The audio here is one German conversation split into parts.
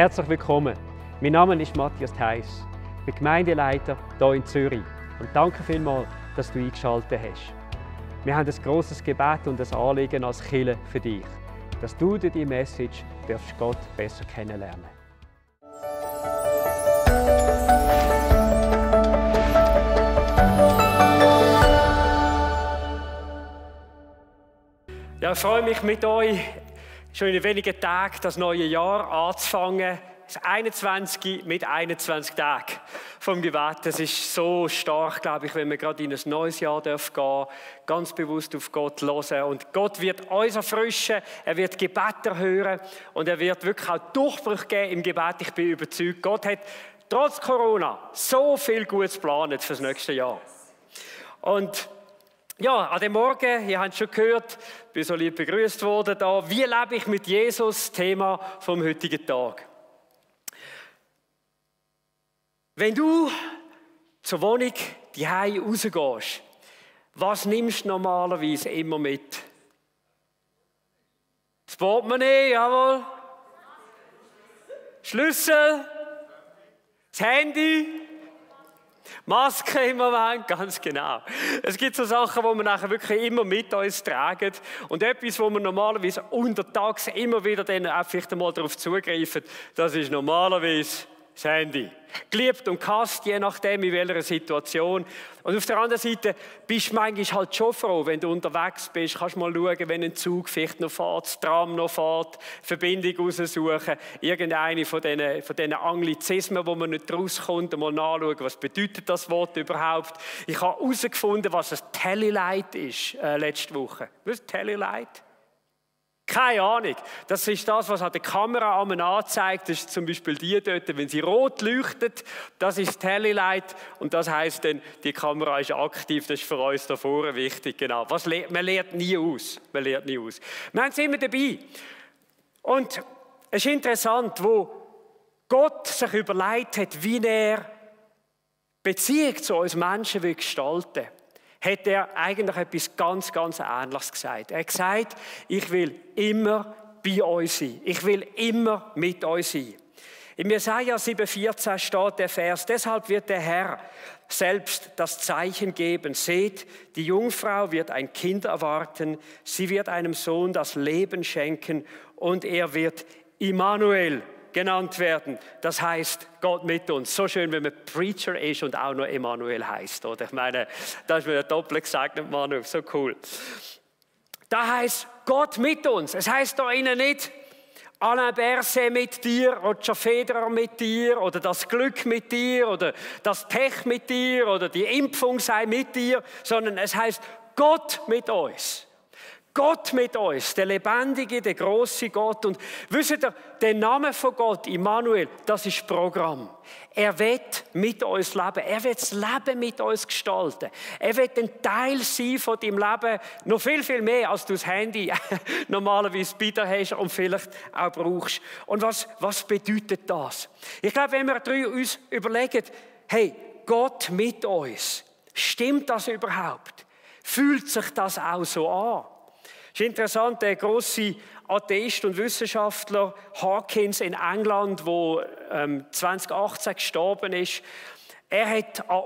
Herzlich willkommen. Mein Name ist Matthias Theiss. Ich bin Gemeindeleiter hier in Zürich. Und danke vielmals, dass du eingeschaltet hast. Wir haben ein grosses Gebet und ein Anliegen als Kirche für dich, dass du durch diese Message Gott besser kennenlernen darfst. Ja, ich freue mich mit euch, schon in wenigen Tagen das neue Jahr anzufangen. Das 21 mit 21 Tagen vom Gebet. Das ist so stark, glaube ich, wenn wir gerade in ein neues Jahr gehen dürfen, ganz bewusst auf Gott hören. Und Gott wird uns erfrischen, er wird Gebete hören und er wird wirklich auch Durchbruch geben im Gebet. Ich bin überzeugt, Gott hat trotz Corona so viel Gutes geplant für das nächste Jahr. Und ja, an dem Morgen, ihr habt es schon gehört, bin so lieb begrüßt worden da. Wie lebe ich mit Jesus? Thema vom heutigen Tag. Wenn du zur Wohnung zu Hause rausgehst, was nimmst du normalerweise immer mit? Das Portemonnaie, jawohl. Schlüssel, das Handy, Maske im Moment, ganz genau. Es gibt so Sachen, die wir nachher wirklich immer mit uns tragen. Und etwas, wo wir normalerweise untertags immer wieder dann auch vielleicht einmal darauf zugreifen, das ist normalerweise das Handy. Geliebt und gehasst, je nachdem in welcher Situation. Und auf der anderen Seite bist du manchmal halt schon froh, wenn du unterwegs bist, kannst mal schauen, wenn ein Zug vielleicht noch fährt, das Tram noch fährt, Verbindung raussuchen, irgendeine von diesen Anglizismen, wo man nicht rauskommt, mal nachschauen, was bedeutet das Wort überhaupt. Ich habe herausgefunden, was ein Telelight ist, letzte Woche. Was ist Telelight? Keine Ahnung. Das ist das, was an der Kamera anzeigt. Das ist zum Beispiel die dort, wenn sie rot leuchtet, das ist das Telelight. Und das heisst dann, die Kamera ist aktiv. Das ist für uns da vorne wichtig. Genau. Man lernt nie aus. Man lernt nie aus. Wir haben es immer dabei. Und es ist interessant, wo Gott sich überlegt hat, wie er Beziehung zu uns Menschen gestalten will, hat er eigentlich etwas ganz, ganz Ähnliches gesagt. Er hat gesagt, ich will immer bei euch sein. Ich will immer mit euch sein. In Jesaja 7,14 steht der Vers, deshalb wird der Herr selbst das Zeichen geben. Seht, die Jungfrau wird ein Kind erwarten, sie wird einem Sohn das Leben schenken und er wird Immanuel genannt werden. Das heißt, Gott mit uns. So schön, wenn man Preacher ist und auch noch Emmanuel heißt, oder? Ich meine, das ist mir doppelt gesagt, nicht Manu, so cool. Da heißt Gott mit uns. Es heißt da innen nicht Alain Berset mit dir, Roger Federer mit dir, oder das Glück mit dir, oder das Pech mit dir, oder die Impfung sei mit dir, sondern es heißt Gott mit uns. Gott mit uns, der lebendige, der große Gott. Und wisst ihr, der Name von Gott, Immanuel, das ist Programm. Er will mit uns leben. Er will das Leben mit uns gestalten. Er will ein Teil sein von deinem Leben, noch viel, viel mehr, als du das Handy normalerweise bei dir hast und vielleicht auch brauchst. Und was bedeutet das? Ich glaube, wenn wir uns überlegen, hey, Gott mit uns, stimmt das überhaupt? Fühlt sich das auch so an? Es ist interessant, der grosse Atheist und Wissenschaftler Hawkins in England, der 2018 gestorben ist, er hat an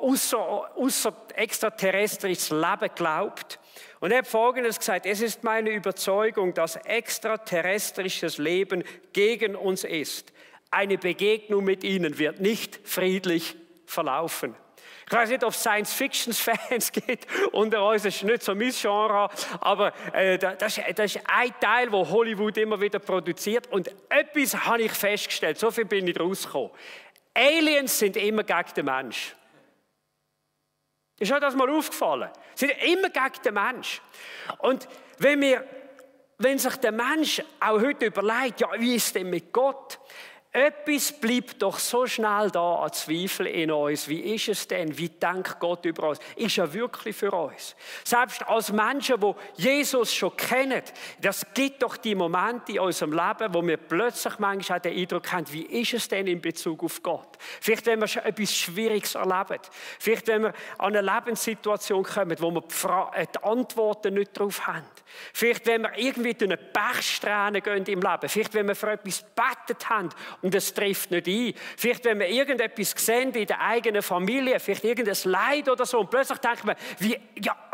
extraterrestrisches Leben geglaubt. Und er hat Folgendes gesagt, es ist meine Überzeugung, dass extraterrestrisches Leben gegen uns ist. Eine Begegnung mit ihnen wird nicht friedlich verlaufen. Ich weiß nicht, ob es Science-Fiction-Fans gibt unter uns, das ist nicht so mein Genre, aber das ist ein Teil, den Hollywood immer wieder produziert. Und etwas habe ich festgestellt, so viel bin ich rausgekommen. Aliens sind immer gegen den Menschen. Ist euch das mal aufgefallen? Sie sind immer gegen den Menschen. Und wenn sich der Mensch auch heute überlegt, ja, wie ist es denn mit Gott? Etwas bleibt doch so schnell da an Zweifel in uns. Wie ist es denn? Wie denkt Gott über uns? Ist er wirklich für uns? Selbst als Menschen, die Jesus schon kennen, das gibt doch die Momente in unserem Leben, wo wir plötzlich manchmal den Eindruck haben, wie ist es denn in Bezug auf Gott? Vielleicht, wenn wir schon etwas Schwieriges erleben. Vielleicht, wenn wir an eine Lebenssituation kommen, wo wir die Antworten nicht darauf haben. Vielleicht, wenn wir irgendwie durch eine Pechsträhne gehen im Leben. Vielleicht, wenn wir für etwas gebetet haben und es trifft nicht ein. Vielleicht, wenn wir irgendetwas sehen in der eigenen Familie, vielleicht irgendein Leid oder so, und plötzlich denkt man,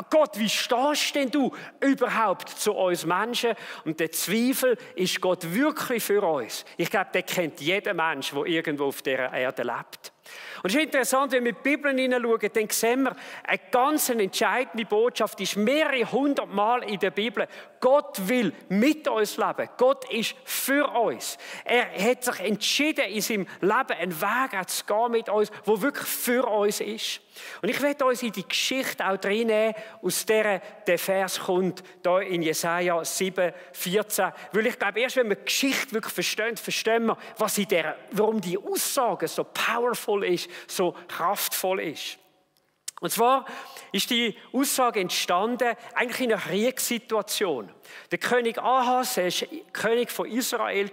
Gott, wie stehst denn du überhaupt zu uns Menschen? Und der Zweifel, ist Gott wirklich für uns? Ich glaube, der kennt jeder Mensch, der irgendwo auf dieser Erde lebt. Und es ist interessant, wenn wir in die Bibel hineinschauen, dann sehen wir, eine ganz entscheidende Botschaft ist mehrere hundert Mal in der Bibel. Gott will mit uns leben. Gott ist für uns. Er hat sich entschieden, in seinem Leben einen Weg zu gehen mit uns, der wirklich für uns ist. Und ich werde uns in die Geschichte auch reinnehmen, aus der Vers kommt, hier in Jesaja 7, 14. Weil ich glaube, erst wenn wir die Geschichte wirklich verstehen wir, warum die Aussage so powerful ist, so kraftvoll ist. Und zwar ist die Aussage entstanden, eigentlich in einer Kriegssituation. Der König Ahas, er war König von Israel.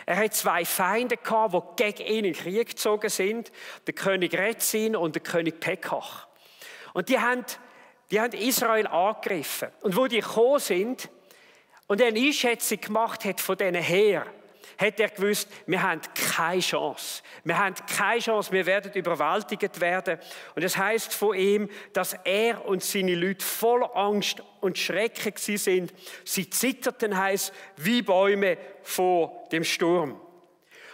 Er hatte zwei Feinde, die gegen ihn in den Krieg gezogen sind. Der König Rezin und der König Pekach. Und die haben Israel angegriffen. Und wo die gekommen sind und er eine Einschätzung gemacht hat von diesen Heeren, hat er gewusst, wir haben keine Chance. Wir haben keine Chance, wir werden überwältigt werden. Und es heisst von ihm, dass er und seine Leute voller Angst und Schrecken sind. Sie zitterten, heisst, wie Bäume vor dem Sturm.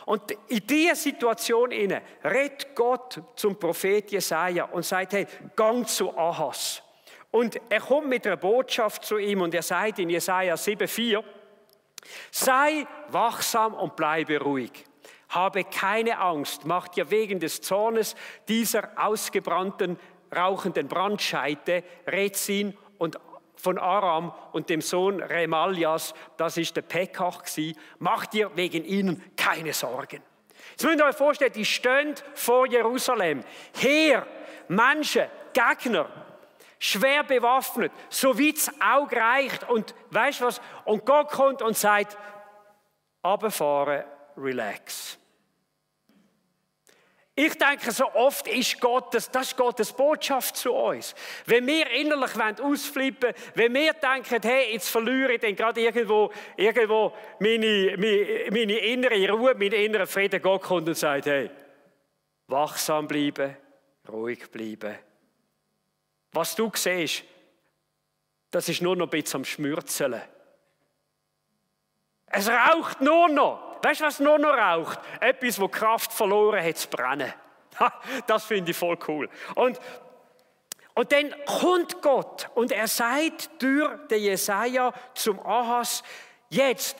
Und in dieser Situation redet Gott zum Prophet Jesaja und sagt, hey, gang zu Ahas. Und er kommt mit einer Botschaft zu ihm und er sagt in Jesaja 7,4, sei wachsam und bleibe ruhig. Habe keine Angst, mach dir wegen des Zornes dieser ausgebrannten, rauchenden Brandscheite, Rezin und von Aram und dem Sohn Remaljas, das ist der Pekach, mach dir wegen ihnen keine Sorgen. Jetzt müsst ihr euch vorstellen, die stehen vor Jerusalem. Heer, Menschen, Gegner, schwer bewaffnet, so wie das Auge reicht. Und weißt du was? Und Gott kommt und sagt, runterfahren, relax. Ich denke, so oft ist das ist Gottes Botschaft zu uns. Wenn wir innerlich ausflippen, wenn wir denken, hey, jetzt verliere ich dann gerade irgendwo meine innere Ruhe, meinen inneren Frieden, Gott kommt und sagt, hey, wachsam bleiben, ruhig bleiben. Was du siehst, das ist nur noch ein bisschen am Schmürzeln. Es raucht nur noch. Weißt du, was nur noch raucht? Etwas, das Kraft verloren hat, zu brennen. Das finde ich voll cool. Und dann kommt Gott und er sagt durch den Jesaja zum Ahas, jetzt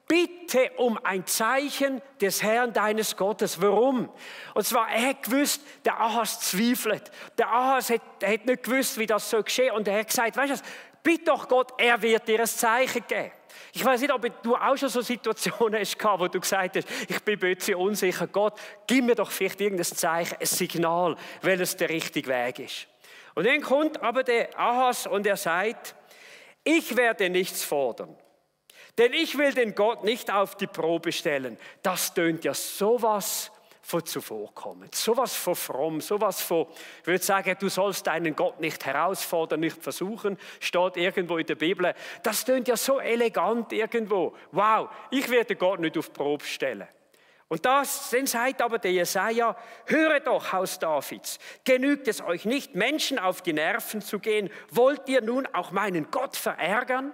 bitte um ein Zeichen des Herrn deines Gottes. Warum? Und zwar, er hat gewusst, der Ahas zweifelt. Der Ahas hat nicht gewusst, wie das so geschehen. Und er hat gesagt, weißt du, bitte doch Gott, er wird dir ein Zeichen geben. Ich weiß nicht, ob du auch schon so Situationen hast, wo du gesagt hast, ich bin ein bisschen unsicher. Gott, gib mir doch vielleicht irgendein Zeichen, ein Signal, welches der richtige Weg ist. Und dann kommt aber der Ahas und er sagt, ich werde nichts fordern. Denn ich will den Gott nicht auf die Probe stellen. Das tönt ja sowas von zuvorkommend, sowas von fromm, sowas von, ich würde sagen, du sollst deinen Gott nicht herausfordern, nicht versuchen, steht irgendwo in der Bibel. Das tönt ja so elegant irgendwo. Wow, ich werde Gott nicht auf die Probe stellen. Und dann sagt aber der Jesaja, höre doch, Haus Davids, genügt es euch nicht, Menschen auf die Nerven zu gehen? Wollt ihr nun auch meinen Gott verärgern?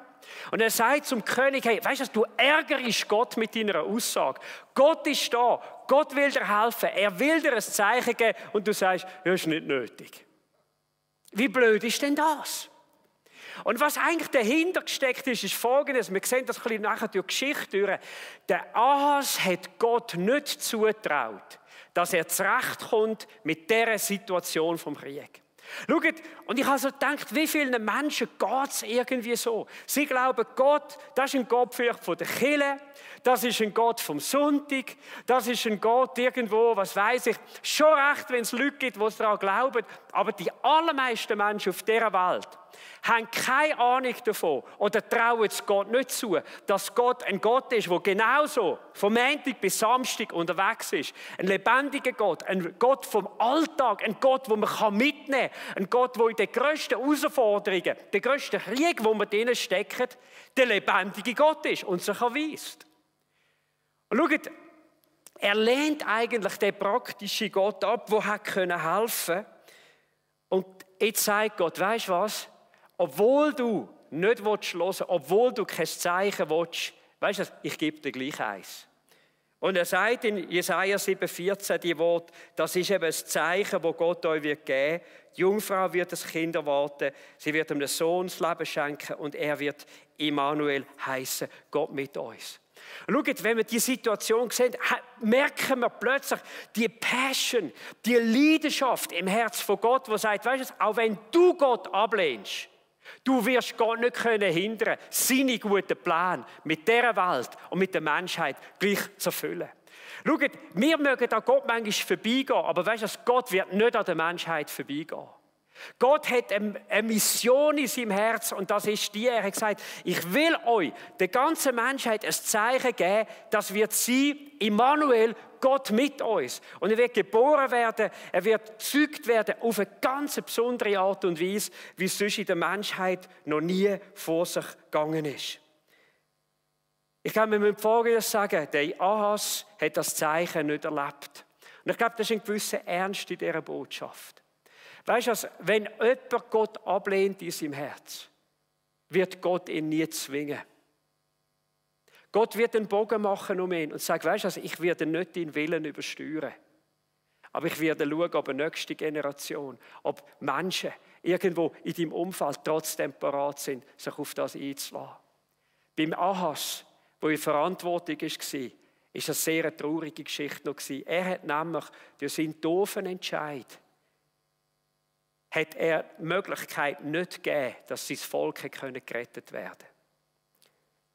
Und er sagt zum König, hey, weißt du, du ärgerst Gott mit deiner Aussage. Gott ist da, Gott will dir helfen, er will dir ein Zeichen geben und du sagst, ja, ist nicht nötig. Wie blöd ist denn das? Und was eigentlich dahinter gesteckt ist Folgendes. Wir sehen das ein bisschen nachher durch die Geschichte durch. Der Ahas hat Gott nicht zugetraut, dass er zurechtkommt mit dieser Situation vom Krieg. Schaut, und ich habe so gedacht, wie vielen Menschen geht es irgendwie so? Sie glauben, Gott, das ist ein Gott vielleicht von der Kirche, das ist ein Gott vom Sonntag, das ist ein Gott irgendwo, was weiß ich. Schon recht, wenn es Leute gibt, die daran glauben, aber die allermeisten Menschen auf dieser Welt haben keine Ahnung davon oder trauen es Gott nicht zu, dass Gott ein Gott ist, der genauso vom Montag bis Samstag unterwegs ist. Ein lebendiger Gott, ein Gott vom Alltag, ein Gott, den man mitnehmen kann, ein Gott, der in den grössten Herausforderungen, den grössten Krieg, wo wir drinnen stecken, der lebendige Gott ist und sich erweist. Und schaut, Er lehnt eigentlich den praktischen Gott ab, der hat helfen konnte. Und jetzt sagt Gott, weisst du was? Obwohl du nicht hören willst, obwohl du kein Zeichen willst, weisst du, ich gebe dir gleich eins. Und er sagt in Jesaja 7,14 die Worte, das ist eben das Zeichen, das Gott euch geben wird. Die Jungfrau wird das Kind erwarten, sie wird ihm den Sohn das Leben schenken und er wird Immanuel heißen, Gott mit uns. Und schaut, wenn wir die Situation sehen, merken wir plötzlich die Passion, die Leidenschaft im Herz von Gott, die sagt, weißt du, auch wenn du Gott ablehnst, du wirst Gott nicht hindern können, seine guten Pläne mit dieser Welt und mit der Menschheit gleich zu erfüllen. Schaut, wir mögen an Gott manchmal vorbeigehen, aber weißt du, Gott wird nicht an der Menschheit vorbeigehen. Gott hat eine Mission in seinem Herz und das ist die, er hat gesagt, ich will euch, der ganzen Menschheit, ein Zeichen geben, das wird sein, Immanuel, Gott mit uns. Und er wird geboren werden, er wird gezeugt werden auf eine ganz besondere Art und Weise, wie es sonst in der Menschheit noch nie vor sich gegangen ist. Ich glaube, wir müssen Folgendes sagen, der Ahas hat das Zeichen nicht erlebt. Und ich glaube, das ist ein gewisser Ernst in dieser Botschaft. Weißt du, wenn jemand Gott ablehnt in seinem Herz, wird Gott ihn nie zwingen. Gott wird einen Bogen machen um ihn und sagt, weißt du, ich werde nicht deinen Willen übersteuern. Aber ich werde schauen, ob eine nächste Generation, ob Menschen irgendwo in deinem Umfeld trotzdem parat sind, sich auf das einzulassen. Beim Ahas, der in Verantwortung war, ist eine sehr traurige Geschichte noch. Er hat nämlich durch seinen doofen Entscheid hat er die Möglichkeit nicht gegeben, dass sein Volk gerettet werden konnte.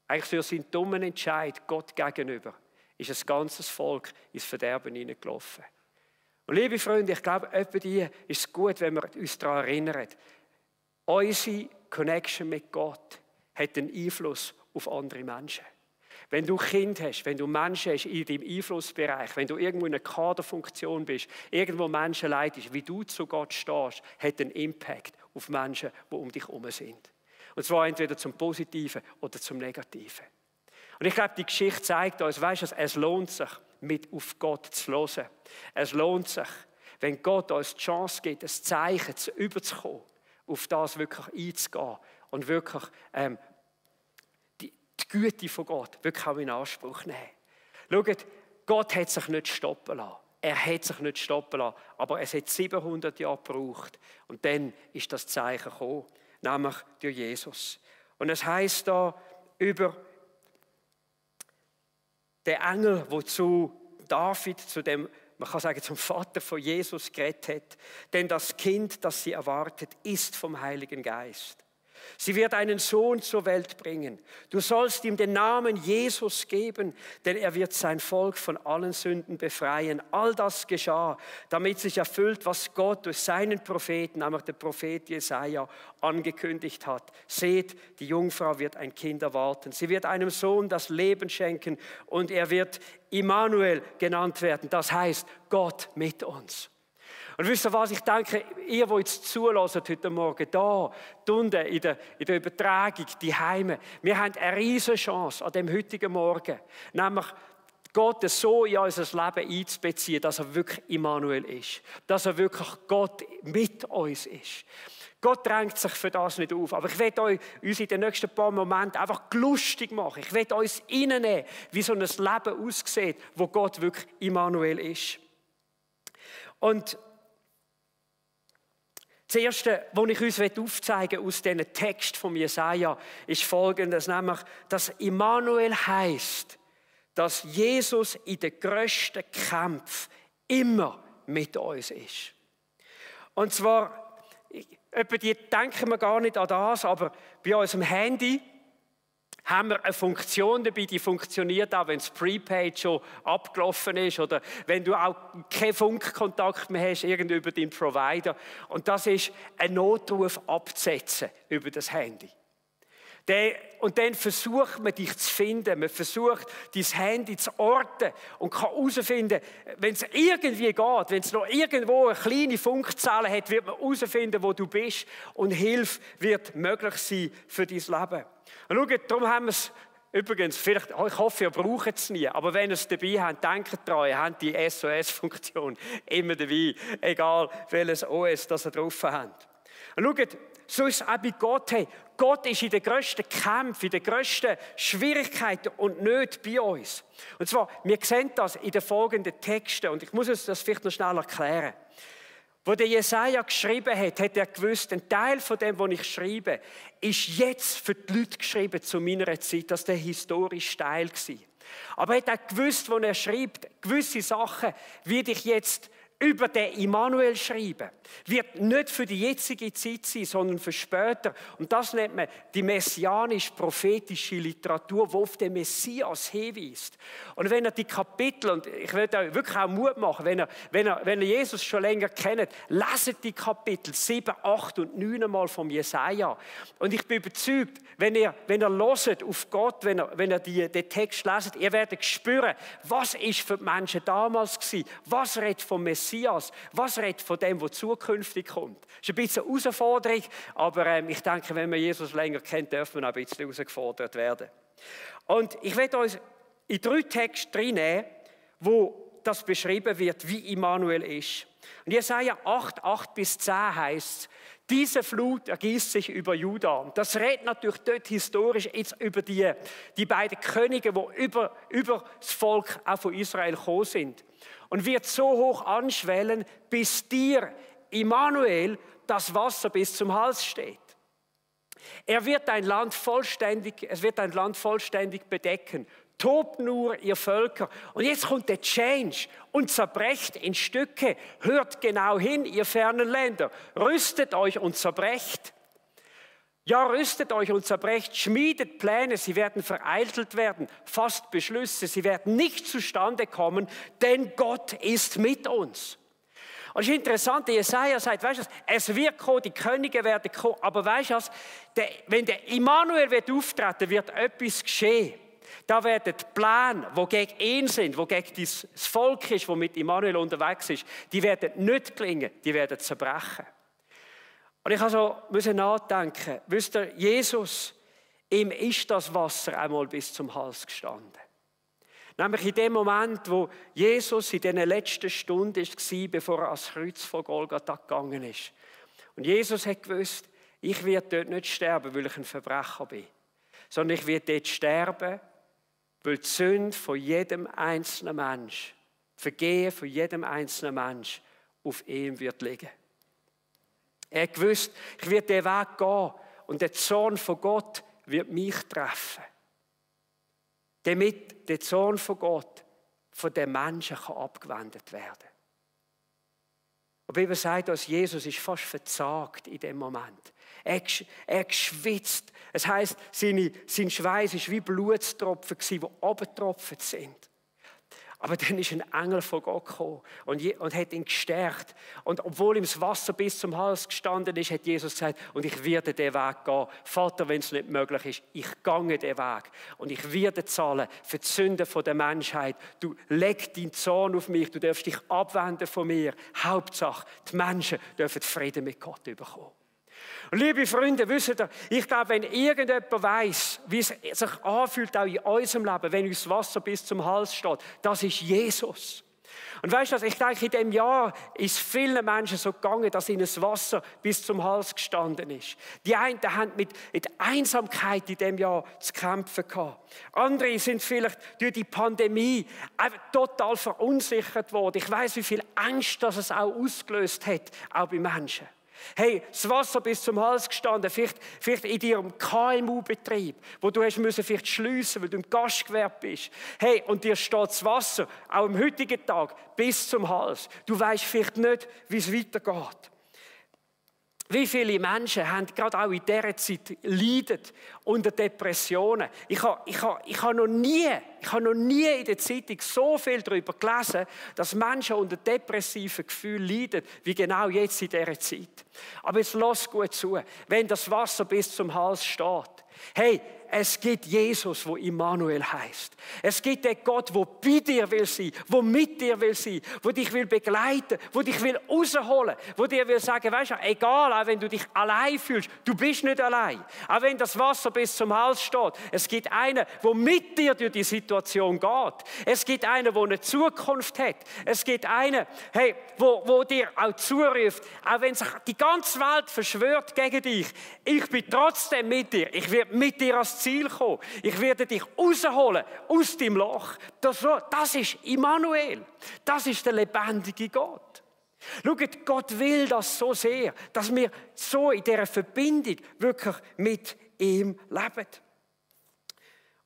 Eigentlich durch seinen dummen Entscheid Gott gegenüber ist ein ganzes Volk ins Verderben hineingelaufen. Und liebe Freunde, ich glaube, etwa die ist es gut, wenn wir uns daran erinnern. Unsere Connection mit Gott hat einen Einfluss auf andere Menschen. Wenn du Kind hast, wenn du Menschen hast in deinem Einflussbereich, wenn du irgendwo in einer Kaderfunktion bist, irgendwo Menschen leitest, wie du zu Gott stehst, hat einen Impact auf Menschen, die um dich herum sind. Und zwar entweder zum Positiven oder zum Negativen. Und ich glaube, die Geschichte zeigt uns, weißt du, es lohnt sich, mit auf Gott zu hören. Es lohnt sich, wenn Gott uns die Chance gibt, ein Zeichen überzukommen, auf das wirklich einzugehen und wirklich die Güte von Gott wirklich auch in Anspruch nehmen. Schaut, Gott hat sich nicht stoppen lassen. Er hat sich nicht stoppen lassen, aber es hat 700 Jahre gebraucht. Und dann ist das Zeichen gekommen, nämlich durch Jesus. Und es heisst da über den Engel, der zu David, zu dem, man kann sagen, zum Vater von Jesus geredet hat. Denn das Kind, das sie erwartet, ist vom Heiligen Geist. Sie wird einen Sohn zur Welt bringen. Du sollst ihm den Namen Jesus geben, denn er wird sein Volk von allen Sünden befreien. All das geschah, damit sich erfüllt, was Gott durch seinen Propheten, nämlich der Prophet Jesaja, angekündigt hat. Seht, die Jungfrau wird ein Kind erwarten. Sie wird einem Sohn das Leben schenken und er wird Immanuel genannt werden. Das heißt, Gott mit uns. Und wisst ihr was, ich denke, ihr, die jetzt zuhört heute Morgen, da, unten in der Übertragung, die Heime, wir haben eine riesige Chance an dem heutigen Morgen, nämlich Gott so in unser Leben einzubeziehen, dass er wirklich Immanuel ist, dass er wirklich Gott mit uns ist. Gott drängt sich für das nicht auf, aber ich werde uns in den nächsten paar Momenten einfach lustig machen. Ich werde uns reinnehmen, wie so ein Leben aussieht, wo Gott wirklich Immanuel ist. Und das Erste, was ich uns aufzeigen will aus diesem Text von Jesaja, ist Folgendes, nämlich, dass Immanuel heisst, dass Jesus in den grössten Kämpfen immer mit uns ist. Und zwar, etwa die denken wir gar nicht an das, aber bei unserem Handy haben wir eine Funktion dabei, die funktioniert auch, wenn das Prepaid schon abgelaufen ist oder wenn du auch keinen Funkkontakt mehr hast, irgendwie über deinen Provider. Und das ist ein Notruf abzusetzen über das Handy. Und dann versucht man, dich zu finden. Man versucht, dein Handy zu orten und kann herausfinden, wenn es irgendwie geht, wenn es noch irgendwo eine kleine Funkzelle hat, wird man herausfinden, wo du bist und Hilfe wird möglich sein für dein Leben. Und schau, darum haben wir es Übrigens, vielleicht, ich hoffe, ihr braucht es nie, aber wenn ihr es dabei habt, denkt daran, ihr habt die SOS-Funktion immer dabei, egal welches OS das ihr drauf habt. Und schaut, so ist es auch bei Gott. Hey, Gott ist in den grössten Kämpfen, in den grössten Schwierigkeiten und nicht bei uns. Und zwar, wir sehen das in den folgenden Texten und ich muss uns das vielleicht noch schnell erklären. Wo der Jesaja geschrieben hat, hat er gewusst, ein Teil von dem, was ich schreibe, ist jetzt für die Leute geschrieben zu meiner Zeit. Das war der historische Teil. Aber er hat auch gewusst, wo er schreibt, gewisse Sachen werde ich jetzt über den Immanuel schreiben. Wird nicht für die jetzige Zeit sein, sondern für später. Und das nennt man die messianisch-prophetische Literatur, die auf den Messias hinweist. Und wenn ihr die Kapitel, und ich will euch wirklich auch Mut machen, wenn ihr Jesus schon länger kennt, leset die Kapitel 7, 8 und 9 mal vom Jesaja. Und ich bin überzeugt, wenn ihr hört auf Gott, wenn ihr den Text leset, ihr werdet spüren, was ist für die Menschen damals gewesen, was redet vom Messias, was redet von dem, was zukünftig kommt. Das ist ein bisschen eine Herausforderung, aber ich denke, wenn man Jesus länger kennt, darf man auch ein bisschen herausgefordert werden. Und ich werde uns in 3 Texte reinnehmen, wo das beschrieben wird, wie Immanuel ist. Und Jesaja 8, 8-10 heißt, diese Flut ergießt sich über Juda. Das redet natürlich dort historisch jetzt über die beiden Könige, die über das Volk auch von Israel gekommen sind. Und wird so hoch anschwellen, bis dir, Immanuel, das Wasser bis zum Hals steht. Es wird ein Land vollständig bedecken. Tobt nur, ihr Völker. Und jetzt kommt der Change und zerbrecht in Stücke. Hört genau hin, ihr fernen Länder. Rüstet euch und zerbrecht. Ja, rüstet euch und zerbrecht. Schmiedet Pläne, sie werden vereitelt werden. Fasst Beschlüsse, sie werden nicht zustande kommen, denn Gott ist mit uns. Und es ist interessant, der Jesaja sagt, weißt du, es wird kommen, die Könige werden kommen, aber weißt du was, wenn der Immanuel wird auftreten, wird etwas geschehen. Da werden die Pläne, die gegen ihn sind, die gegen das Volk ist, das mit Immanuel unterwegs ist, die werden nicht gelingen, die werden zerbrechen. Und ich musste nachdenken, wisst ihr, Jesus, ihm ist das Wasser einmal bis zum Hals gestanden. Nämlich in dem Moment, wo Jesus in diesen letzten Stunden war, bevor er ans Kreuz von Golgatha gegangen ist. Und Jesus hat gewusst, ich werde dort nicht sterben, weil ich ein Verbrecher bin, sondern ich werde dort sterben, weil die Sünde von jedem einzelnen Mensch, die Vergehen von jedem einzelnen Mensch auf ihm wird liegen. Er hat gewusst, ich werde den Weg gehen und der Zorn von Gott wird mich treffen. Damit der Zorn von Gott von den Menschen abgewendet werden kann. Und die Bibel sagt uns, Jesus ist fast verzagt in dem Moment. Er geschwitzt. Es heisst, sein Schweiß war wie Blutstropfen, die runtergetropft sind. Aber dann ist ein Engel von Gott gekommen und hat ihn gestärkt. Und obwohl ihm das Wasser bis zum Hals gestanden ist, hat Jesus gesagt, und ich werde den Weg gehen. Vater, wenn es nicht möglich ist, ich gehe den Weg. Und ich werde zahlen für die Sünden der Menschheit. Du leg deinen Zorn auf mich, du darfst dich abwenden von mir. Hauptsache, die Menschen dürfen Frieden mit Gott bekommen. Und liebe Freunde, wisst ihr, ich glaube, wenn irgendjemand weiss, wie es sich anfühlt, auch in unserem Leben, wenn uns das Wasser bis zum Hals steht, das ist Jesus. Und weißt du, ich denke, in diesem Jahr ist vielen Menschen so gegangen, dass ihnen das Wasser bis zum Hals gestanden ist. Die einen haben mit Einsamkeit in diesem Jahr zu kämpfen gehabt. Andere sind vielleicht durch die Pandemie total verunsichert worden. Ich weiss, wie viel Angst das es auch ausgelöst hat, auch bei Menschen. Hey, das Wasser bis zum Hals gestanden, vielleicht in deinem KMU-Betrieb, wo du hast müssen vielleicht schliessen, weil du im Gastgewerbe bist. Hey, und dir steht das Wasser, auch am heutigen Tag, bis zum Hals. Du weißt vielleicht nicht, wie es weitergeht. Wie viele Menschen haben gerade auch in dieser Zeit leiden unter Depressionen. Ich habe noch nie in der Zeitung so viel darüber gelesen, dass Menschen unter depressiven Gefühlen leiden, wie genau jetzt in dieser Zeit. Aber jetzt lass gut zu, wenn das Wasser bis zum Hals steht. Hey, es gibt Jesus, wo Immanuel heißt. Es gibt den Gott, wo bei dir will sein, wo mit dir will sein, wo dich will begleiten, wo dich will rausholen, wo dir will sagen, weißt du, egal, auch wenn du dich allein fühlst, du bist nicht allein. Auch wenn das Wasser bis zum Hals steht, es gibt einen, wo mit dir durch die Situation geht. Es gibt einen, der eine Zukunft hat. Es gibt einen, hey, wo dir auch zuruft, auch wenn sich die ganze Welt verschwört gegen dich, ich bin trotzdem mit dir. Ich werde mit dir ans Ziel kommen. Ich werde dich rausholen aus dem Loch. Das ist Immanuel. Das ist der lebendige Gott. Schaut, Gott will das so sehr, dass wir so in dieser Verbindung wirklich mit ihm leben.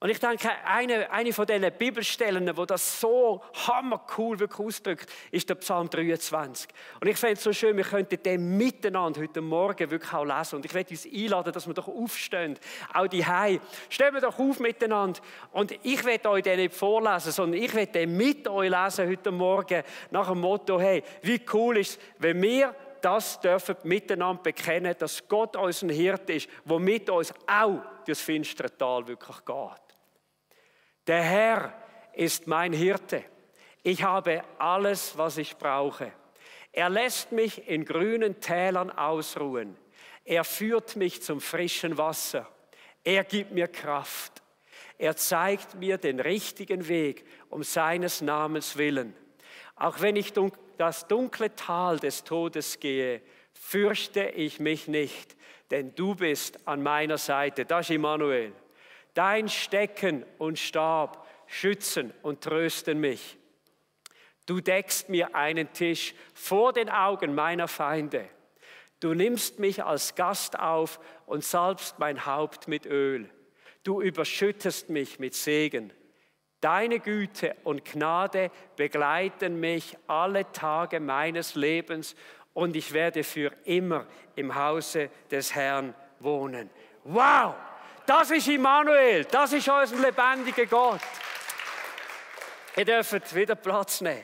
Und ich denke, eine von diesen Bibelstellen, wo das so hammercool wirklich ausdrückt, ist der Psalm 23. Und ich fände es so schön, wir könnten den miteinander heute Morgen wirklich auch lesen. Und ich möchte uns einladen, dass wir doch aufstehen, auch die Hei. Stehen wir doch auf miteinander. Und ich werde euch den nicht vorlesen, sondern ich werde den mit euch lesen heute Morgen nach dem Motto, hey, wie cool ist es, wenn wir das dürfen miteinander bekennen, dass Gott unser Hirte ist, der mit uns auch durchs finstere Tal wirklich geht. Der Herr ist mein Hirte. Ich habe alles, was ich brauche. Er lässt mich in grünen Tälern ausruhen. Er führt mich zum frischen Wasser. Er gibt mir Kraft. Er zeigt mir den richtigen Weg um seines Namens willen. Auch wenn ich das dunkle Tal des Todes gehe, fürchte ich mich nicht, denn du bist an meiner Seite. Das ist Immanuel. Dein Stecken und Stab schützen und trösten mich. Du deckst mir einen Tisch vor den Augen meiner Feinde. Du nimmst mich als Gast auf und salbst mein Haupt mit Öl. Du überschüttest mich mit Segen. Deine Güte und Gnade begleiten mich alle Tage meines Lebens und ich werde für immer im Hause des Herrn wohnen. Wow! Das ist Immanuel, das ist unser lebendiger Gott. Ihr dürft wieder Platz nehmen.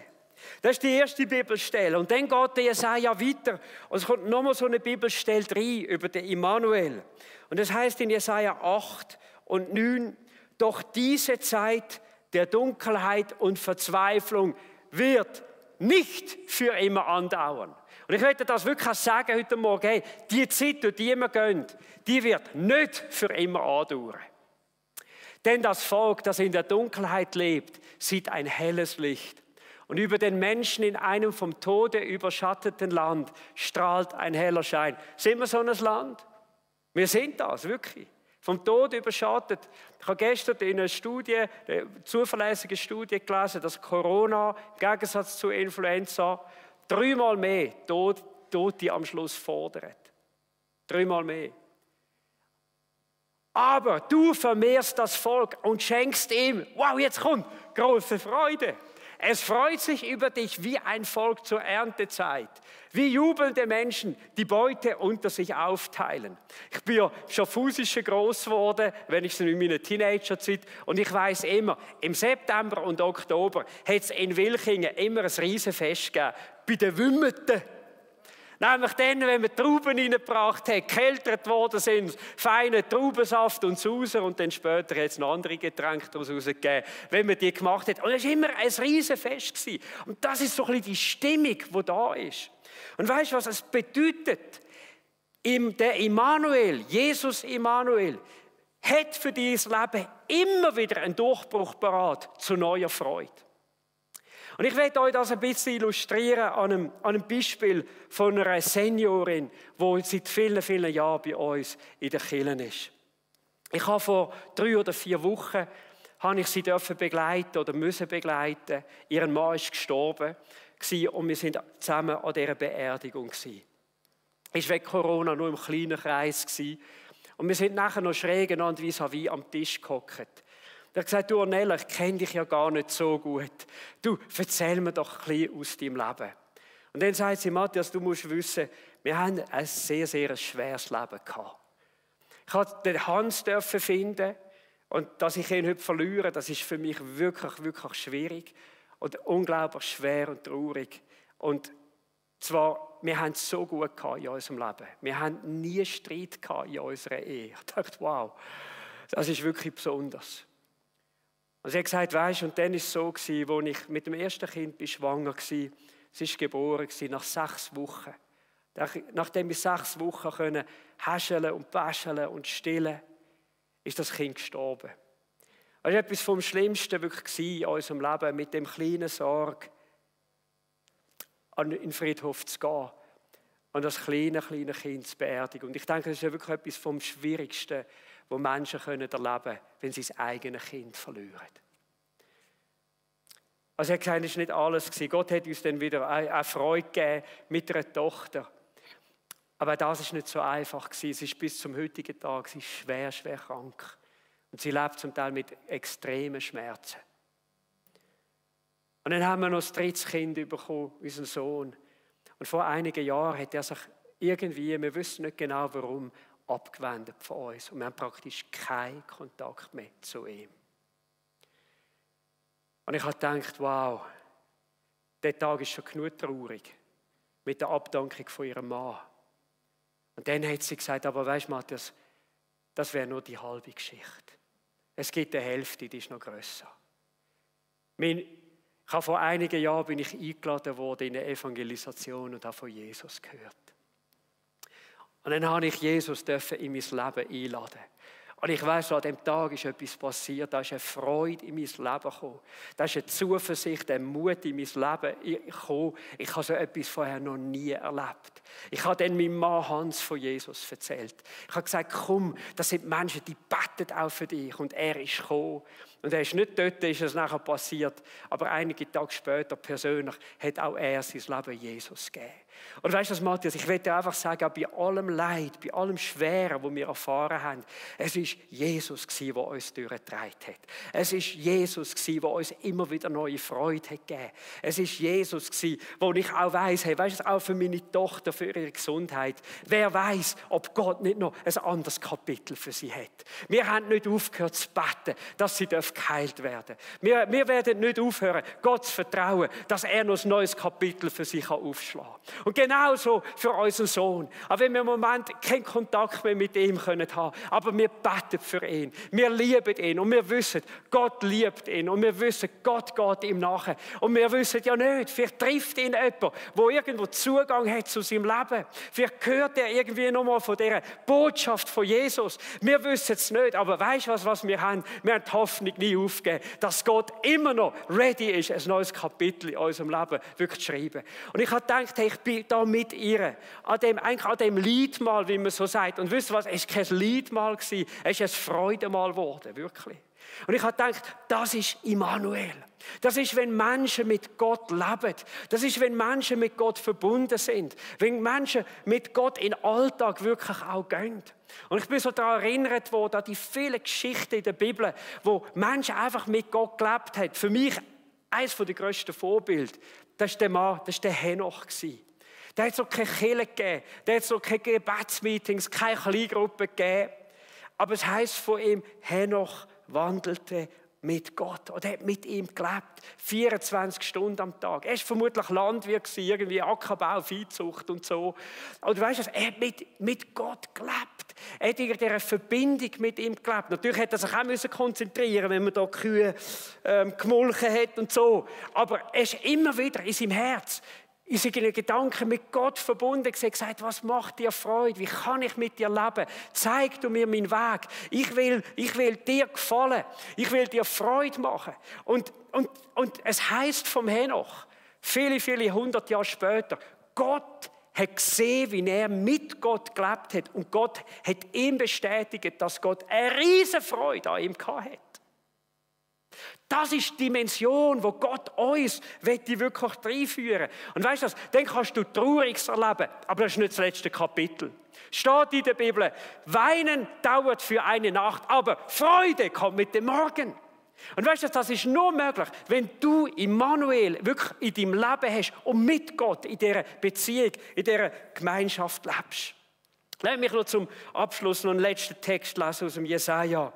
Das ist die erste Bibelstelle. Und dann geht der Jesaja weiter. Und es kommt nochmal so eine Bibelstelle rein über den Immanuel. Und das heißt in Jesaja 8 und 9, doch diese Zeit der Dunkelheit und Verzweiflung wird nicht für immer andauern. Und ich möchte das wirklich sagen heute Morgen, hey, die Zeit, durch die wir gehen, die wird nicht für immer andauern. Denn das Volk, das in der Dunkelheit lebt, sieht ein helles Licht. Und über den Menschen in einem vom Tode überschatteten Land strahlt ein heller Schein. Sind wir so ein Land? Wir sind das, wirklich. Vom Tod überschattet. Ich habe gestern in einer Studie, eine zuverlässige Studie gelesen, dass Corona im Gegensatz zu Influenza 3-mal mehr Tote am Schluss fordert. 3-mal mehr. Aber du vermehrst das Volk und schenkst ihm, wow, jetzt kommt große Freude. Es freut sich über dich wie ein Volk zur Erntezeit, wie jubelnde Menschen die Beute unter sich aufteilen. Ich bin ja Schaffhausische gross geworden, wenn ich es in meiner Teenagerzeit, und ich weiss immer, im September und Oktober hat es in Wilchingen immer ein Riesenfest gegeben, bei den Wümmeten. Nämlich dann, wenn wir Trauben reingebracht haben, gekeltert worden sind, feine Traubensaft und Sauser und dann später hat es noch andere Getränke daraus rausgegeben, wenn man die gemacht hat. Und es war immer ein Riesenfest gewesen. Und das ist so ein bisschen die Stimmung, die da ist. Und weißt du, was es bedeutet? Der Immanuel, Jesus Immanuel, hat für dieses Leben immer wieder einen Durchbruch parat zu neuer Freude. Und ich werde euch das ein bisschen illustrieren an einem Beispiel von einer Seniorin, die seit vielen, vielen Jahren bei uns in der Kirche ist. Ich habe vor 3 oder 4 Wochen sie begleiten oder müssen begleiten. Ihr Mann ist gestorben und wir sind zusammen an dieser Beerdigung gewesen. Es war wegen Corona nur im kleinen Kreis gewesen. Und wir sind nachher noch schräg einander vis-à-vis am Tisch gehockt. Er hat gesagt, du Ornella, ich kenne dich ja gar nicht so gut. Du, erzähl mir doch ein bisschen aus deinem Leben. Und dann sagt sie, Matthias, du musst wissen, wir haben ein sehr, sehr schweres Leben gehabt. Ich durfte den Hans finden und dass ich ihn heute verliere, das ist für mich wirklich, wirklich schwierig und unglaublich schwer und traurig. Und zwar, wir haben es so gut gehabt in unserem Leben. Wir haben nie Streit gehabt in unserer Ehe. Ich dachte, wow. Das ist wirklich besonders. Und sie hat gesagt, weisst, und dann war es so, als ich mit dem ersten Kind schwanger war, sie ist geboren nach 6 Wochen. Nachdem wir 6 Wochen können häscheln und wäscheln und stillen, ist das Kind gestorben. Das war etwas vom Schlimmsten wirklich in unserem Leben, mit dem kleinen Sorg in den Friedhof zu gehen und das kleine Kind zu beerdigen. Und ich denke, das ist ja wirklich etwas vom Schwierigsten, was Menschen erleben können, wenn sie das eigene Kind verlieren. Also er hat gesagt, das war nicht alles. Gott hat uns dann wieder eine Freude gegeben mit einer Tochter. Aber das war nicht so einfach. Sie ist bis zum heutigen Tag schwer krank. Und sie lebt zum Teil mit extremen Schmerzen. Und dann haben wir noch das 3. Kind bekommen, unseren Sohn. Und vor einigen Jahren hat er sich irgendwie, wir wissen nicht genau warum, abgewendet von uns. Und wir haben praktisch keinen Kontakt mehr zu ihm. Und ich habe gedacht, wow, der Tag ist schon genug traurig mit der Abdankung von ihrem Mann. Und dann hat sie gesagt, aber weisst du, Matthias, das wäre nur die halbe Geschichte. Es gibt eine Hälfte, die ist noch grösser. Vor einigen Jahren bin ich eingeladen worden in eine Evangelisation und habe von Jesus gehört. Und dann habe ich Jesus in mein Leben einladen. Und ich weiss, an diesem Tag ist etwas passiert. Da ist eine Freude in mein Leben gekommen. Da ist eine Zuversicht, ein Mut in mein Leben gekommen. Ich habe so etwas vorher noch nie erlebt. Ich habe dann meinem Mann Hans von Jesus erzählt. Ich habe gesagt, komm, das sind Menschen, die beten auch für dich. Und er ist gekommen. Und er ist nicht dort, ist es nachher passiert. Aber einige Tage später persönlich hat auch er sein Leben Jesus gegeben. Und weißt du, Matthias, ich will dir einfach sagen, bei allem Leid, bei allem Schweren, das wir erfahren haben, es war Jesus, der uns durchgetragen hat. Es war Jesus, der uns immer wieder neue Freude hat gegeben. Es war Jesus, wo ich auch weiss, hey, weißt du, auch für meine Tochter, für ihre Gesundheit, wer weiss, ob Gott nicht noch ein anderes Kapitel für sie hat. Wir haben nicht aufgehört zu beten, dass sie geheilt werden dürfen. Wir werden nicht aufhören, Gott zu vertrauen, dass er noch ein neues Kapitel für sie aufschlagen kann. Und genauso für unseren Sohn. Auch wenn wir im Moment keinen Kontakt mehr mit ihm haben können, aber wir beten für ihn. Wir lieben ihn und wir wissen, Gott liebt ihn und wir wissen, Gott geht ihm nachher. Und wir wissen ja nicht, vielleicht trifft ihn jemand, der irgendwo Zugang hat zu seinem Leben. Vielleicht hört er irgendwie nochmal von dieser Botschaft von Jesus. Wir wissen es nicht, aber weißt du, was wir haben? Wir haben die Hoffnung nie aufgegeben, dass Gott immer noch ready ist, ein neues Kapitel in unserem Leben wirklich zu schreiben. Und ich habe gedacht, hey, ich bin da mit ihr, an dem Liedmahl, wie man so sagt. Und wisst ihr was, es war kein Liedmahl, es ist ein Freudemal geworden, wirklich. Und ich habe gedacht, das ist Immanuel. Das ist, wenn Menschen mit Gott leben. Das ist, wenn Menschen mit Gott verbunden sind. Wenn Menschen mit Gott in den Alltag wirklich auch gehen. Und ich bin so daran erinnert worden, an die vielen Geschichten in der Bibel, wo Menschen einfach mit Gott gelebt haben. Für mich eines der grössten Vorbilder, das war der Mann, das war der Henoch. Der hat so keine Kirche gegeben, der hat so keine Gebetsmeetings, keine Kleingruppen gegeben. Aber es heisst von ihm, Henoch wandelte mit Gott oder hat mit ihm gelebt, 24 Stunden am Tag. Er war vermutlich Landwirt, irgendwie Ackerbau, Viehzucht und so. Aber du weißt, er hat mit Gott gelebt. Er hat in dieser Verbindung mit ihm gelebt. Natürlich hätte er sich auch konzentrieren müssen, wenn man da Kühe gemolken hat und so. Aber er ist immer wieder in seinem Herz, in seinen Gedanken mit Gott verbunden, gesagt, was macht dir Freude? Wie kann ich mit dir leben? Zeig du mir meinen Weg. Ich will dir gefallen. Ich will dir Freude machen. Und es heisst vom Henoch, viele, viele 100 Jahre später, Gott hat gesehen, wie er mit Gott gelebt hat. Und Gott hat ihm bestätigt, dass Gott eine riesige Freude an ihm hatte. Das ist die Dimension, wo Gott uns wirklich reinführen will. Und weißt du was, dann kannst du Trauriges erleben, aber das ist nicht das letzte Kapitel. Steht in der Bibel, Weinen dauert für eine Nacht, aber Freude kommt mit dem Morgen. Und weißt du, das ist nur möglich, wenn du Immanuel wirklich in deinem Leben hast und mit Gott in dieser Beziehung, in dieser Gemeinschaft lebst. Lass mich noch zum Abschluss noch einen letzten Text lesen aus dem Jesaja,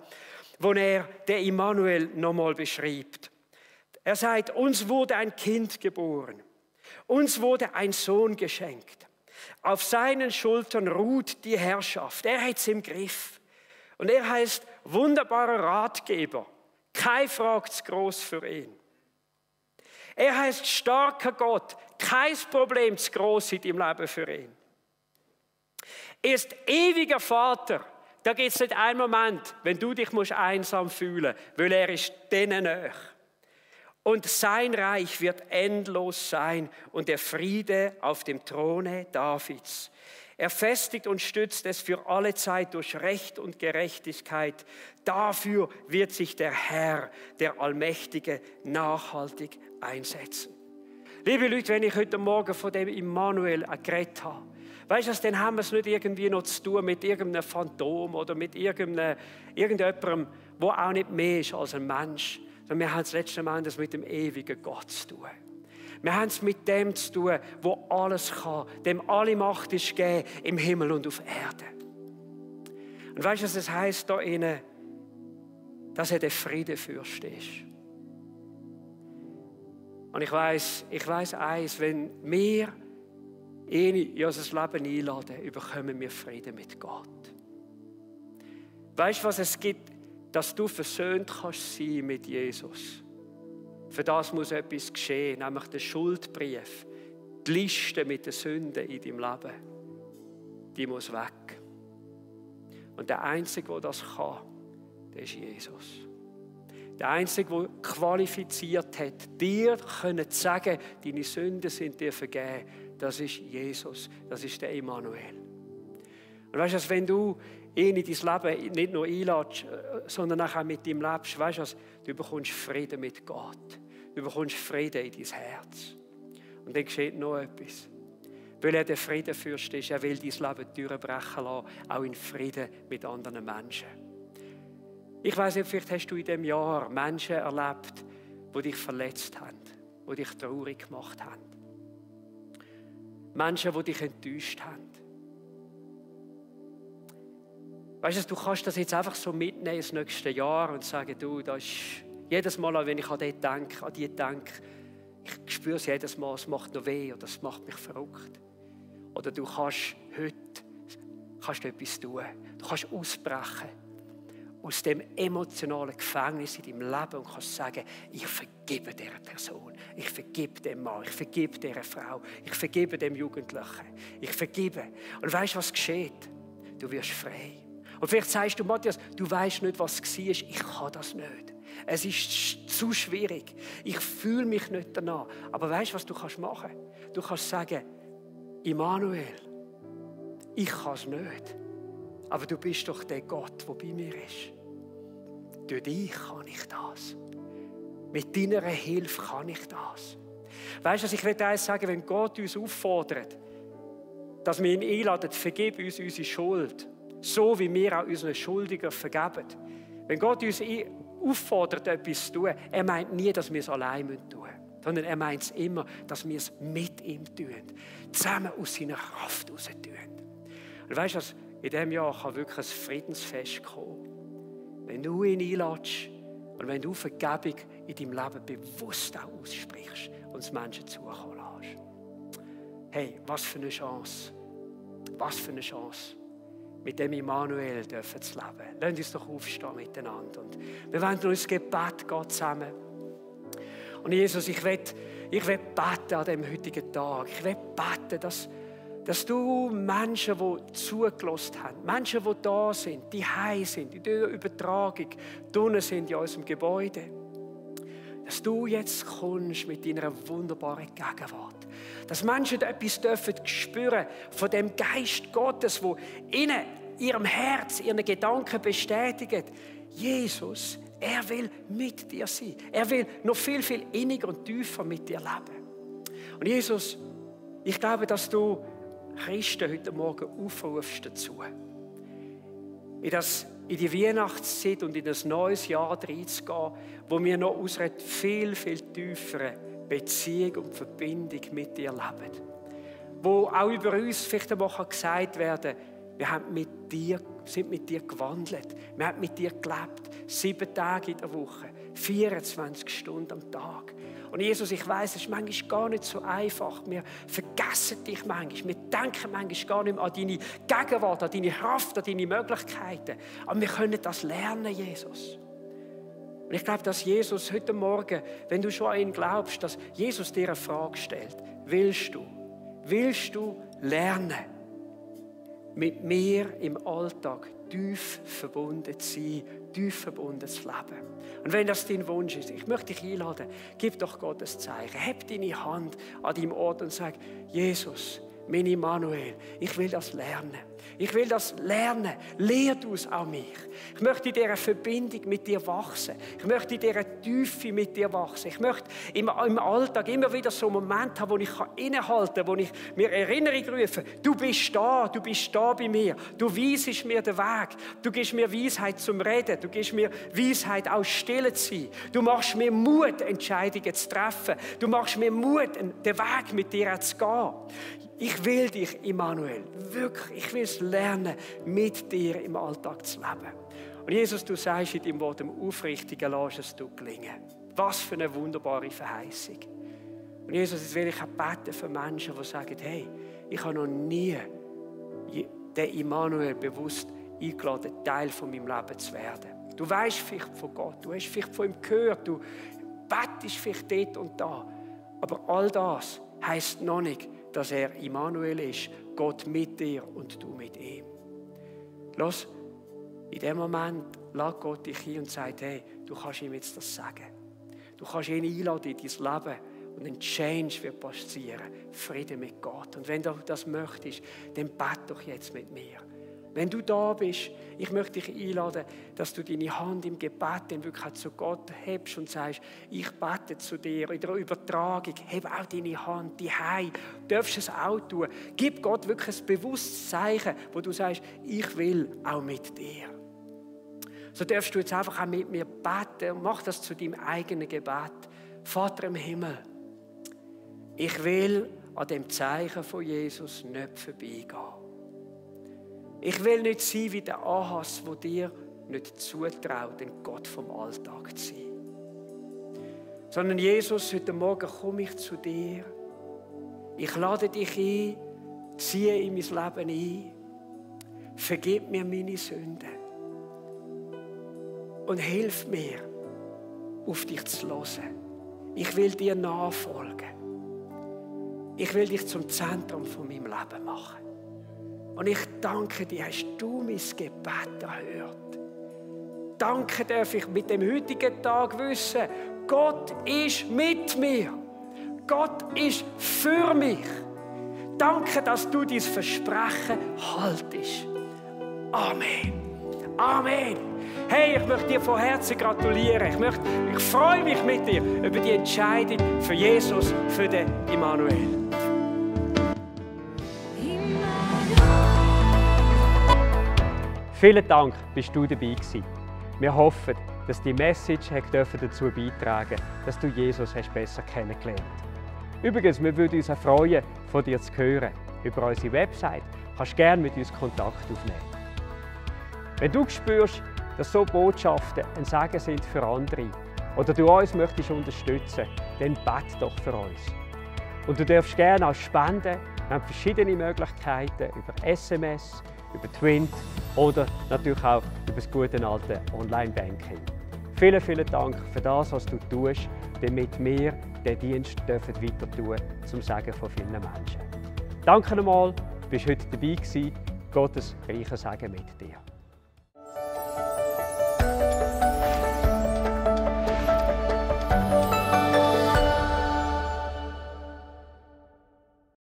wo er den Immanuel nochmal beschreibt. Er sagt, uns wurde ein Kind geboren, uns wurde ein Sohn geschenkt. Auf seinen Schultern ruht die Herrschaft, er hat es im Griff. Und er heißt wunderbarer Ratgeber. Keine Frage zu groß für ihn. Er heißt starker Gott. Kein Problem zu groß in deinem Leben für ihn. Er ist ewiger Vater. Da gibt es nicht einen Moment, wenn du dich einsam fühlen musst, weil er ist denen nahe. Und sein Reich wird endlos sein und der Friede auf dem Throne Davids. Er festigt und stützt es für alle Zeit durch Recht und Gerechtigkeit. Dafür wird sich der Herr, der Allmächtige, nachhaltig einsetzen. Liebe Leute, wenn ich heute Morgen von dem Immanuel geredet habe, weißt du, dann haben wir es nicht irgendwie noch zu tun mit irgendeinem Phantom oder mit irgendjemandem, der auch nicht mehr ist als ein Mensch. Sondern wir haben es letzten Endes mit dem ewigen Gott zu tun. Wir haben es mit dem zu tun, der alles kann, dem alle Macht ist gegeben im Himmel und auf Erde. Und weißt du, was es heisst da innen, dass er der Friedefürst ist? Und ich weiss eins, wenn wir ihn in unser Leben einladen, bekommen wir Frieden mit Gott. Weißt du, was es gibt, dass du versöhnt kannst sein mit Jesus? Für das muss etwas geschehen, nämlich der Schuldbrief, die Liste mit den Sünden in deinem Leben, die muss weg. Und der Einzige, der das kann, der ist Jesus. Der Einzige, der qualifiziert hat, dir zu sagen, deine Sünden sind dir vergeben, das ist Jesus, das ist der Immanuel. Und weißt du, wenn du ihn in dein Leben nicht nur einlädst, sondern auch mit ihm lebst, weißt du, du bekommst Frieden mit Gott. Du bekommst Frieden in dein Herz. Und dann geschieht noch etwas. Weil er der Friedenfürst ist, er will dein Leben durchbrechen lassen, auch in Frieden mit anderen Menschen. Ich weiss nicht, vielleicht hast du in diesem Jahr Menschen erlebt, die dich verletzt haben, die dich traurig gemacht haben. Menschen, die dich enttäuscht haben. Weißt du, du kannst das jetzt einfach so mitnehmen ins nächste Jahr und sagen, du, das ist jedes Mal, wenn ich an die denke, ich spüre es jedes Mal, es macht noch weh oder es macht mich verrückt. Oder du kannst heute etwas tun. Du kannst ausbrechen aus dem emotionalen Gefängnis in deinem Leben und kannst sagen, ich vergebe dieser Person, ich vergebe dem Mann, ich vergebe dieser Frau, ich vergebe dem Jugendlichen, ich vergebe. Und weißt du, was geschieht? Du wirst frei. Und vielleicht sagst du, Matthias, du weißt nicht, was es war. Ich kann das nicht. Es ist zu schwierig. Ich fühle mich nicht danach. Aber weißt du, was du machen kannst? Du kannst sagen, Immanuel, ich kann es nicht. Aber du bist doch der Gott, der bei mir ist. Durch dich kann ich das. Mit deiner Hilfe kann ich das. Weißt du, ich will dir sagen, wenn Gott uns auffordert, dass wir ihn einladen, vergib uns unsere Schuld, so wie wir auch unseren Schuldigen vergeben. Wenn Gott uns auffordert, etwas zu tun, er meint nie, dass wir es allein tun müssen, sondern er meint es immer, dass wir es mit ihm tun, zusammen aus seiner Kraft heraus tun. Und weißt du, in diesem Jahr kann wirklich ein Friedensfest kommen, wenn du ihn einlädst und wenn du Vergebung in deinem Leben bewusst auch aussprichst und es Menschen zukommen lässt. Hey, was für eine Chance. Was für eine Chance. Mit dem Immanuel dürfen zu leben. Lasst uns doch aufstehen miteinander. Und wir wollen uns Gebet gehen zusammen. Und Jesus, ich will beten an diesem heutigen Tag. Ich will beten, dass du Menschen, die zugelassen haben, Menschen, die da sind, die heim sind, in der Übertragung, drinnen sind in unserem Gebäude, dass du jetzt kommst mit deiner wunderbaren Gegenwart. Dass Menschen etwas dürfen spüren von dem Geist Gottes, der ihnen, ihrem Herz, ihren Gedanken bestätigt. Jesus, er will mit dir sein. Er will noch viel, viel inniger und tiefer mit dir leben. Und Jesus, ich glaube, dass du Christen heute Morgen aufrufst dazu, in die Weihnachtszeit und in ein neues Jahr reinzugehen, wo wir noch aus einer viel, viel tieferen Beziehung und Verbindung mit dir leben. Wo auch über uns vielleicht einmal gesagt werden kann, wir sind mit dir gewandelt, wir haben mit dir gelebt, 7 Tage in der Woche, 24 Stunden am Tag. Und Jesus, ich weiss, es ist manchmal gar nicht so einfach. Wir vergessen vergessen dich manchmal. Wir denken manchmal gar nicht mehr an deine Gegenwart, an deine Kraft, an deine Möglichkeiten. Aber wir können das lernen, Jesus. Und ich glaube, dass Jesus heute Morgen, wenn du schon an ihn glaubst, dass Jesus dir eine Frage stellt. Willst du lernen, mit mir im Alltag tief verbunden zu sein, tief verbunden zu leben? Und wenn das dein Wunsch ist, ich möchte dich einladen, gib doch Gott ein Zeichen. Heb deine Hand an deinem Ort und sag, Jesus, mein Immanuel, ich will das lernen. Ich will das lernen. Lehr du es auch mich. Ich möchte in dieser Verbindung mit dir wachsen. Ich möchte in dieser Tiefe mit dir wachsen. Ich möchte im Alltag immer wieder so einen Moment haben, wo ich innehalten kann, wo ich mir Erinnerung rufe. Du bist da bei mir. Du weisest mir den Weg. Du gibst mir Weisheit zum Reden. Du gibst mir Weisheit, auch still zu sein. Du machst mir Mut, Entscheidungen zu treffen. Du machst mir Mut, den Weg mit dir zu gehen. Ich will dich, Immanuel, wirklich, ich will es lernen, mit dir im Alltag zu leben. Und Jesus, du sagst in deinem Wort, dem Aufrichtigen lass es dir gelingen. Was für eine wunderbare Verheißung. Und Jesus, jetzt will ich auch beten für Menschen, die sagen, hey, ich habe noch nie den Immanuel bewusst eingeladen, Teil von meinem Leben zu werden. Du weißt vielleicht von Gott, du hast vielleicht von ihm gehört, du betest vielleicht dort und da. Aber all das heisst noch nicht, dass er Immanuel ist, Gott mit dir und du mit ihm. Lass, in dem Moment lässt Gott dich ein und sagt, hey, du kannst ihm jetzt das sagen. Du kannst ihn einladen in dein Leben und ein Change wird passieren. Friede mit Gott. Und wenn du das möchtest, dann bete doch jetzt mit mir. Wenn du da bist, ich möchte dich einladen, dass du deine Hand im Gebet dann wirklich zu Gott hebst und sagst, ich bete zu dir. In der Übertragung, heb auch deine Hand, die Hei, du darfst es auch tun. Gib Gott wirklich ein bewusstes Zeichen, wo du sagst, ich will auch mit dir. So darfst du jetzt einfach auch mit mir beten und mach das zu deinem eigenen Gebet. Vater im Himmel, ich will an dem Zeichen von Jesus nicht vorbeigehen. Ich will nicht sein wie der Ahas, der dir nicht zutraut, ein Gott vom Alltag zu sein. Sondern Jesus, heute Morgen komme ich zu dir. Ich lade dich ein, ziehe in mein Leben ein. Vergib mir meine Sünden. Und hilf mir, auf dich zu hören. Ich will dir nachfolgen. Ich will dich zum Zentrum von meinem Leben machen. Und ich danke dir, hast du mein Gebet erhört. Danke darf ich mit dem heutigen Tag wissen, Gott ist mit mir. Gott ist für mich. Danke, dass du dein Versprechen haltest. Amen. Amen. Hey, ich möchte dir von Herzen gratulieren. Ich freue mich mit dir über die Entscheidung für Jesus, für den Immanuel. Vielen Dank, bist du dabei gewesen. Wir hoffen, dass die Message dazu beitragen durfte, dass du Jesus besser kennengelernt hast. Übrigens, wir würden uns auch freuen, von dir zu hören. Über unsere Website kannst du gerne mit uns Kontakt aufnehmen. Wenn du spürst, dass so Botschaften ein Segen sind für andere oder du uns möchtest unterstützen, dann bete doch für uns. Und du darfst gerne auch spenden. Wir haben verschiedene Möglichkeiten über SMS, über Twint oder natürlich auch über das gute alte Online-Banking. Vielen, vielen Dank für das, was du tust, damit wir den Dienst weiter tun zum Segen von vielen Menschen. Danke nochmal, du bist heute dabei gewesen. Gottes reicher Segen mit dir.